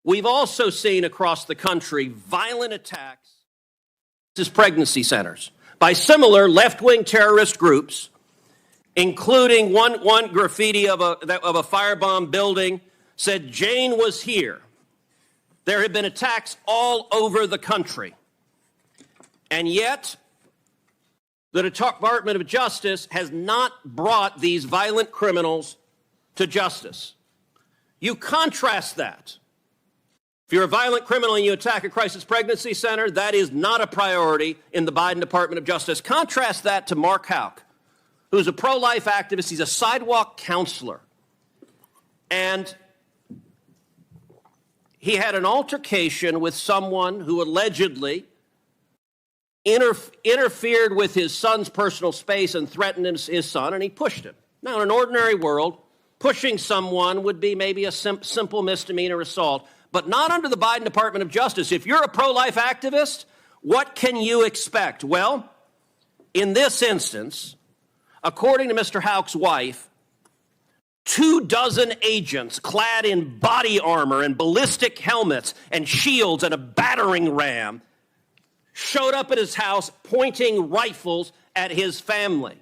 We've also seen across the country violent attacks to pregnancy centers by similar left-wing terrorist groups, including one graffiti of a firebomb building said, "Jane was here." There have been attacks all over the country. And yet, the Department of Justice has not brought these violent criminals to justice. You contrast that. If you're a violent criminal and you attack a crisis pregnancy center, that is not a priority in the Biden Department of Justice. Contrast that to Mark Houck, who's a pro-life activist. He's a sidewalk counselor. And he had an altercation with someone who allegedly interfered with his son's personal space and threatened his son, and he pushed him. Now, in an ordinary world, pushing someone would be maybe a simple misdemeanor assault, but not under the Biden Department of Justice. If you're a pro-life activist, what can you expect? Well, in this instance, according to Mr. Houck's wife, 24 agents clad in body armor and ballistic helmets and shields and a battering ram showed up at his house pointing rifles at his family.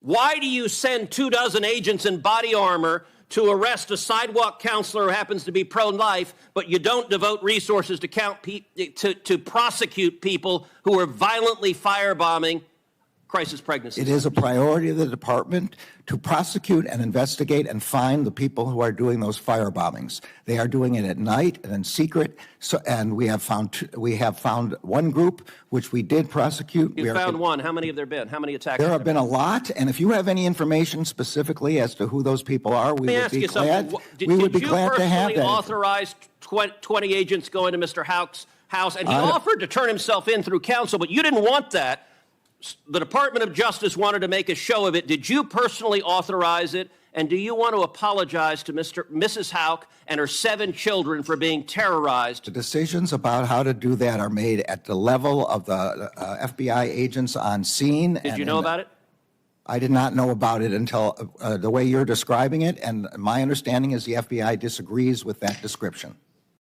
Why do you send 24 agents in body armor to arrest a sidewalk counselor who happens to be pro-life, but you don't devote resources to prosecute people who are violently firebombing crisis pregnancies? It is a priority of the department to prosecute and investigate and find the people who are doing those firebombings. They are doing it at night and in secret. And we have found one group which we did prosecute. You found one. How many have there been? How many attacks? There have been a lot. And if you have any information specifically as to who those people are, we would be glad. Did you personally authorize 20 agents going to Mr. Houck's house? And he offered to turn himself in through counsel, but you didn't want that. The Department of Justice wanted to make a show of it. Did you personally authorize it? And do you want to apologize to Mrs. Houck and her 7 children for being terrorized? The decisions about how to do that are made at the level of the FBI agents on scene. Did you know about it? I did not know about it until the way you're describing it. And my understanding is the FBI disagrees with that description.